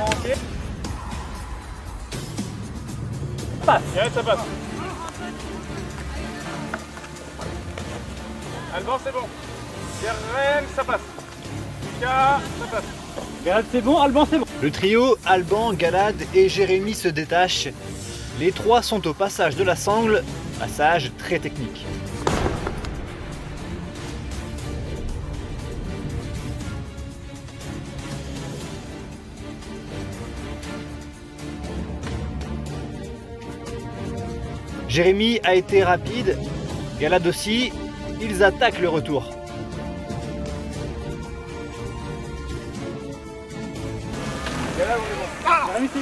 ok. Passe. Galad, ça passe. Alban, c'est bon. Guerlain, ça passe. Lucas, ça passe. Galad, c'est bon. Alban, c'est bon. Le trio Alban, Galad et Jérémy se détache. Les trois sont au passage de la sangle, passage très technique. Jérémy a été rapide, Galad aussi, ils attaquent le retour. Galad, on est bon. Jérémy, c'est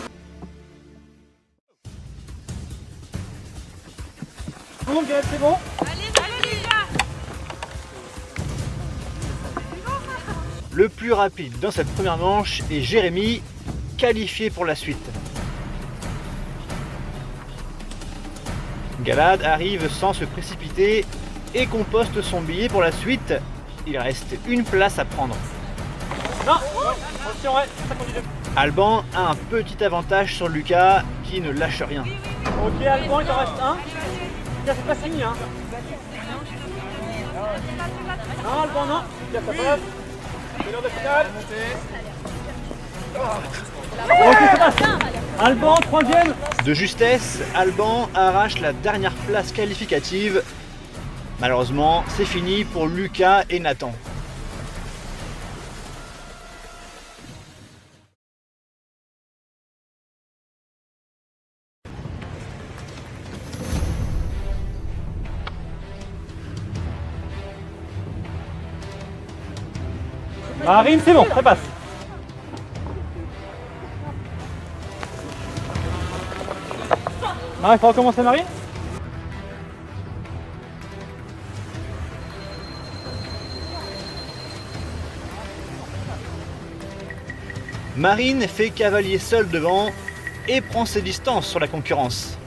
bon. Galad, c'est bon. Allez, Lucas. Le plus rapide dans cette première manche est Jérémy, qualifié pour la suite. Galad arrive sans se précipiter et composte son billet pour la suite. Il reste une place à prendre. Non, attention, ouais, c'est ça qu'on dit. Alban a un petit avantage sur Lucas qui ne lâche rien. Ok, Alban, il en reste un. Lucas, c'est pas fini, hein. Non, Alban, non. Lucas, ça passe. C'est l'heure de finale. Ok, ça passe. Alban, troisième. De justesse, Alban arrache la dernière place qualificative. Malheureusement, c'est fini pour Lucas et Nathan. Marine, c'est bon, ça passe. Marine, il faut recommencer, Marine. Marine fait cavalier seul devant et prend ses distances sur la concurrence.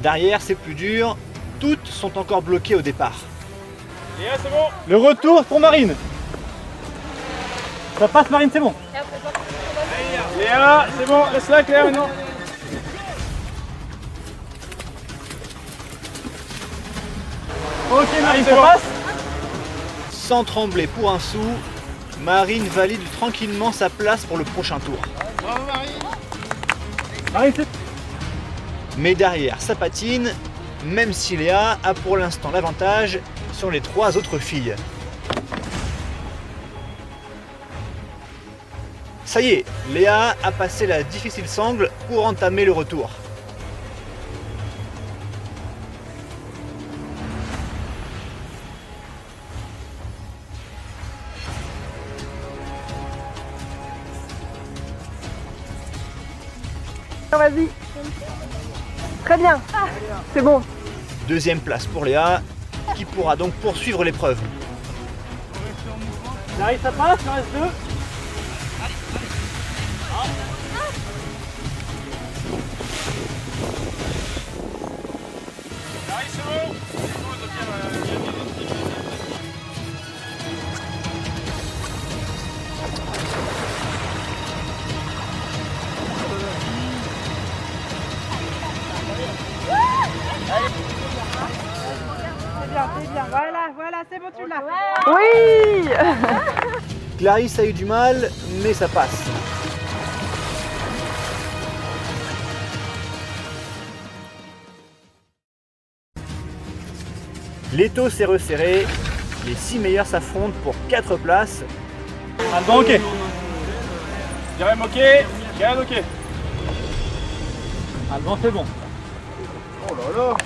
Derrière, c'est plus dur. Toutes sont encore bloquées au départ. Léa, c'est bon. Le retour pour Marine. Ça passe, Marine, c'est bon. Léa, c'est bon. Laisse-la, Claire, maintenant. Ok, Marine, ça passe. Sans trembler pour un sou, Marine valide tranquillement sa place pour le prochain tour. Bravo, Marine. Marine, c'est... Mais derrière, ça patine, même si Léa a pour l'instant l'avantage sur les trois autres filles. Ça y est, Léa a passé la difficile sangle pour entamer le retour. Vas-y. Très bien. C'est bon. Deuxième place pour Léa, qui pourra donc poursuivre l'épreuve. Là, ça passe, il en reste deux. C'est bien. Voilà, c'est bon, tu l'as. Oui. Clarisse a eu du mal, mais ça passe. L'étau s'est resserré, les 6 meilleurs s'affrontent pour 4 places. Alban, ok. Jérém, ok. Galad, ok. Alban, c'est bon. Oh là là.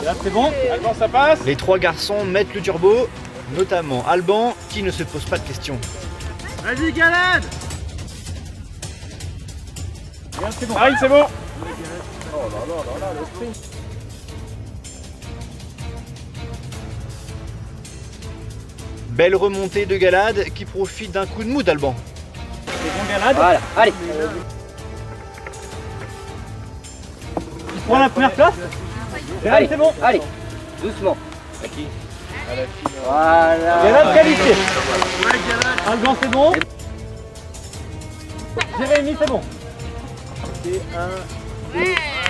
Là, c'est bon. Alban, ça passe. Les 3 garçons mettent le turbo, notamment Alban qui ne se pose pas de questions. Vas-y, Galad. Galad, c'est bon. Marine, c'est bon. Oh là là, le sprint. Belle remontée de Galad qui profite d'un coup de mou d'Alban. C'est bon, Galad. Voilà, allez. Tu prends la première place. Galad, c'est bon. Allez, doucement. Voilà. Galad qualifié. Alban, c'est bon. Jérémy, c'est bon.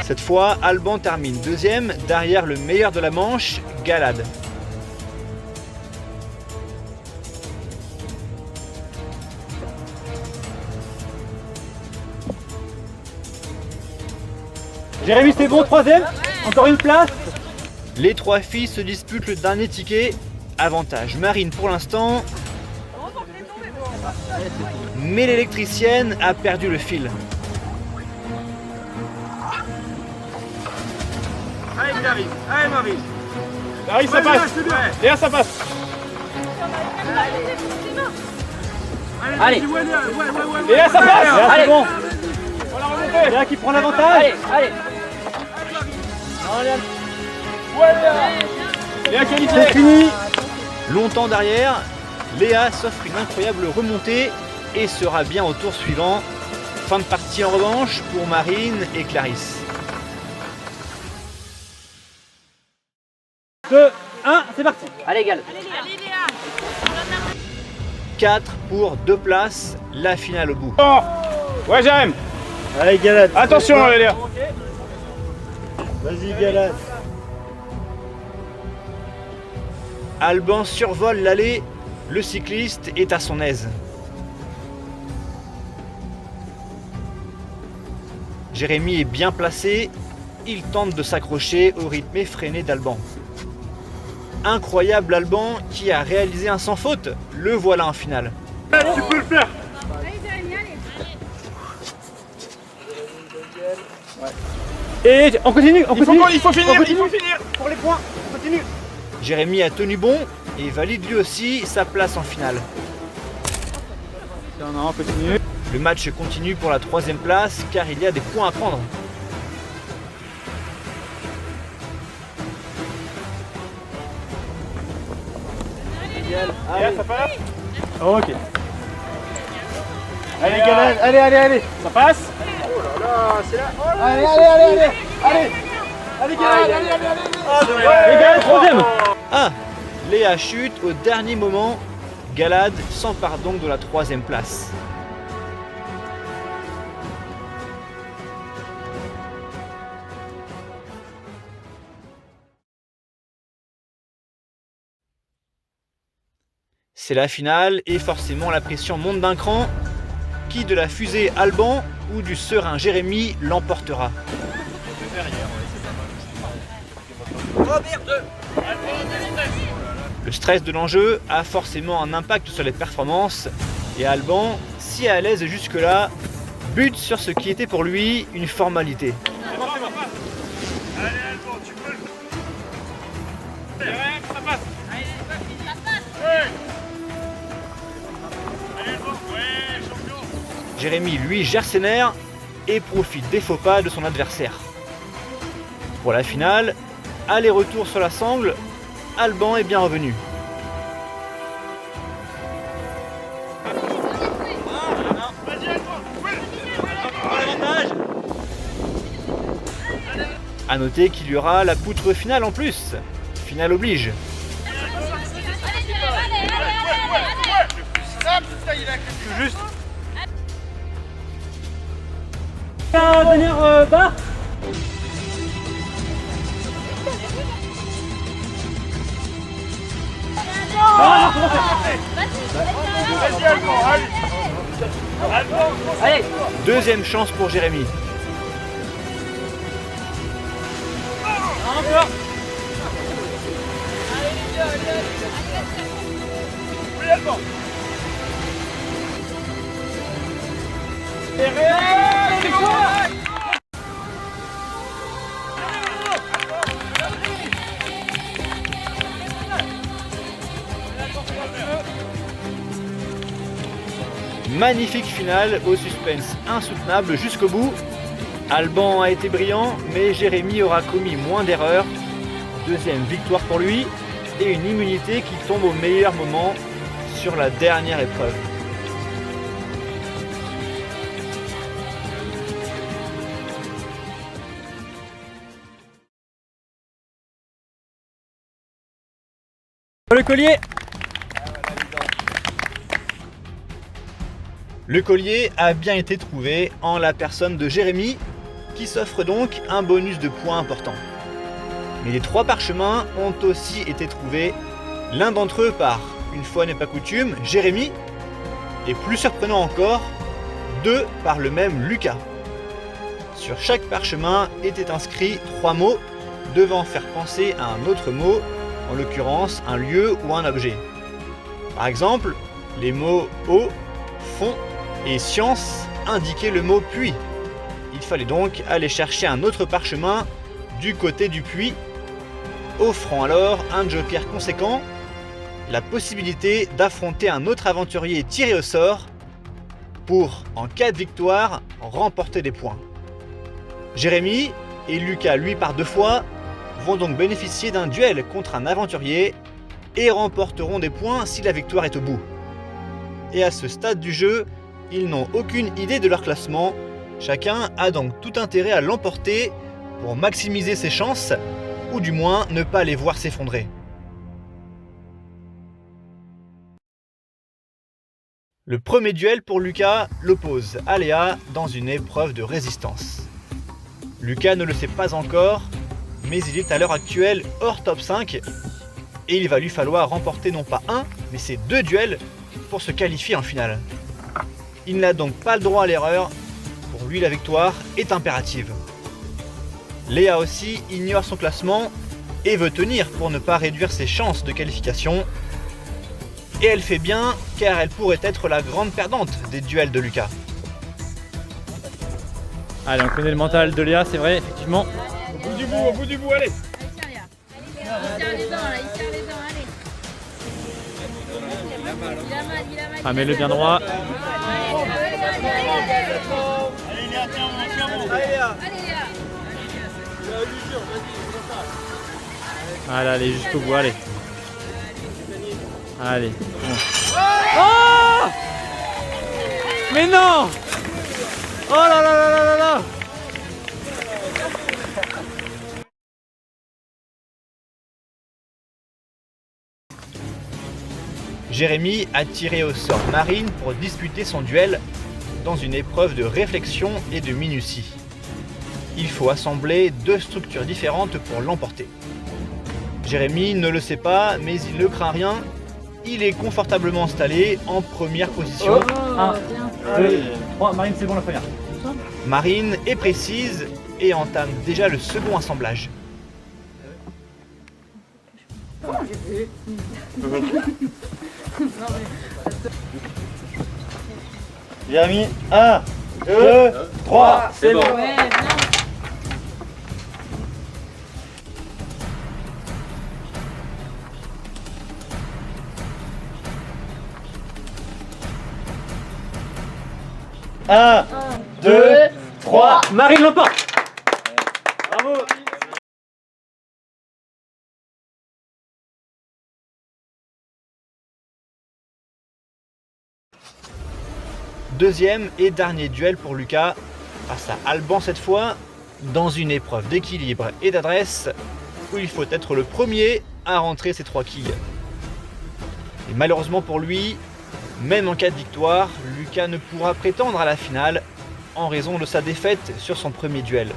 Cette fois, Alban termine deuxième derrière le meilleur de la manche, Galad. Jérémy, c'est bon, troisième. Encore une place. Les trois filles se disputent le dernier ticket. Avantage Marine pour l'instant. Mais l'électricienne a perdu le fil. Allez, Clarisse. Allez, Marie. Clarisse, ça passe. Léa, ça passe. Allez. Léa, ça passe. Léa, c'est bon. On l'a remonté. Léa qui prend l'avantage. Allez. Léa qualifiée. C'est fini. Longtemps derrière, Léa s'offre une incroyable remontée et sera bien au tour suivant. Fin de partie en revanche pour Marine et Clarisse. 2, 1, c'est parti. Allez, Gal. 4 pour 2 places, la finale au bout. Bon. Ouais, j'aime. Allez Galad. Attention, Léa. Vas-y Galad. Alban survole l'allée, le cycliste est à son aise. Jérémy est bien placé, il tente de s'accrocher au rythme effréné d'Alban. Incroyable Alban qui a réalisé un sans faute, le voilà en finale. Tu peux le faire. Et on continue, on continue. Il faut finir, pour les points. On continue. Jérémy a tenu bon et valide lui aussi sa place en finale. On continue. Le match continue pour la 3e place car il y a des points à prendre. Léa, ça passe. Ok. Allez Galad. Allez. Ça passe. Allez. Allez, Galad, allez. Les gars, troisième. Ah, Léa chute au dernier moment. Galad s'empare donc de la 3e place. C'est la finale et forcément la pression monte d'un cran. Qui de la fusée Alban ou du serein Jérémy l'emportera? Le stress de l'enjeu a forcément un impact sur les performances et Alban, si à l'aise jusque-là, bute sur ce qui était pour lui une formalité. Allez, Alban, tu peux le faire. Ça passe. Jérémy, lui, gère ses nerfs et profite des faux pas de son adversaire. Pour la finale, aller-retour sur la sangle, Alban est bien revenu. A noter qu'il y aura la poutre finale en plus. Finale oblige. Juste. Dernière barre. Vas-y, Alban, Allez. Deuxième chance pour Jérémy. encore. Oui, Alban. Et réel, c'est quoi? Magnifique finale au suspense insoutenable jusqu'au bout. Alban a été brillant, mais Jérémy aura commis moins d'erreurs. Deuxième victoire pour lui et une immunité qui tombe au meilleur moment sur la dernière épreuve. Le collier. Le collier a bien été trouvé en la personne de Jérémy, qui s'offre donc un bonus de points important. Mais les 3 parchemins ont aussi été trouvés, l'un d'entre eux par, une fois n'est pas coutume, Jérémy, et plus surprenant encore, 2 par le même Lucas. Sur chaque parchemin étaient inscrits 3 mots devant faire penser à un autre mot, en l'occurrence un lieu ou un objet. Par exemple, les mots eau, fond et science indiquaient le mot puits. Il fallait donc aller chercher un autre parchemin du côté du puits, offrant alors un joker conséquent, la possibilité d'affronter un autre aventurier tiré au sort pour, en cas de victoire, remporter des points. Jérémy et Lucas, lui par 2 fois, vont donc bénéficier d'un duel contre un aventurier et remporteront des points si la victoire est au bout. Et à ce stade du jeu, ils n'ont aucune idée de leur classement, chacun a donc tout intérêt à l'emporter pour maximiser ses chances, ou du moins ne pas les voir s'effondrer. Le premier duel pour Lucas l'oppose à Léa dans une épreuve de résistance. Lucas ne le sait pas encore, mais il est à l'heure actuelle hors top 5 et il va lui falloir remporter non pas un, mais ses 2 duels pour se qualifier en finale. Il n'a donc pas le droit à l'erreur, pour lui la victoire est impérative. Léa aussi ignore son classement et veut tenir pour ne pas réduire ses chances de qualification. Et elle fait bien car elle pourrait être la grande perdante des duels de Lucas. Allez, on connaît le mental de Léa, c'est vrai, effectivement. Au bout du bout, allez. Il serre les dents là, il serre les dents, allez. Il a mal. Ah, mets-le bien droit. Allez, allez, jusqu'au bout, allez. Allez. Oh! Mais non! Oh là là là là là là! Jérémy a tiré au sort Marine pour disputer son duel dans une épreuve de réflexion et de minutie. Il faut assembler 2 structures différentes pour l'emporter. Jérémy ne le sait pas, mais il ne craint rien. Il est confortablement installé en première position. 1, 2, 3, Marine, c'est bon la première. Marine est précise et entame déjà le second assemblage. Jérémy, 1, 2, 3, C'est bon. Ouais, bien. 1, 2, 3. Marine l'emporte. Bravo. Deuxième et dernier duel pour Lucas, face à Alban cette fois, dans une épreuve d'équilibre et d'adresse, où il faut être le premier à rentrer ses 3 quilles. Et malheureusement pour lui, même en cas de victoire, Lucas ne pourra prétendre à la finale en raison de sa défaite sur son premier duel.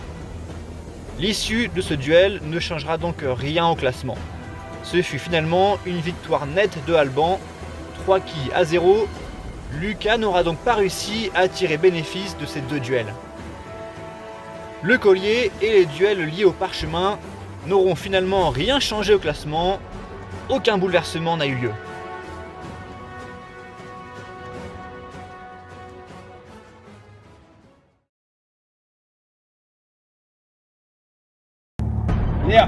L'issue de ce duel ne changera donc rien au classement. Ce fut finalement une victoire nette de Alban, 3 quilles à 0. Lucas n'aura donc pas réussi à tirer bénéfice de ces 2 duels. Le collier et les duels liés au parchemin n'auront finalement rien changé au classement, aucun bouleversement n'a eu lieu. Léa.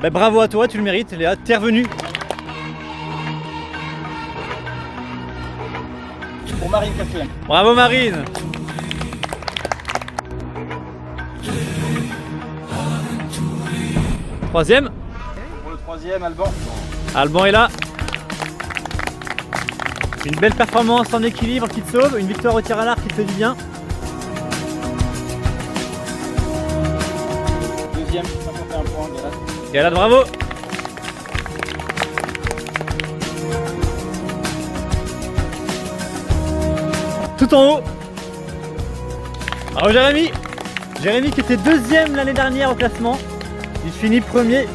Bah, bravo à toi, tu le mérites Léa, t'es revenue. Pour Marine, 4e. Bravo Marine. Troisième, Pour le 3e, Alban. Alban est là. Une belle performance en équilibre qui te sauve, une victoire au tir à l'arc qui te fait du bien. 2e, 51 points, Galad. Galad, bravo. tout en haut. Bravo Jérémy. Jérémy qui était deuxième l'année dernière au classement. Il finit premier.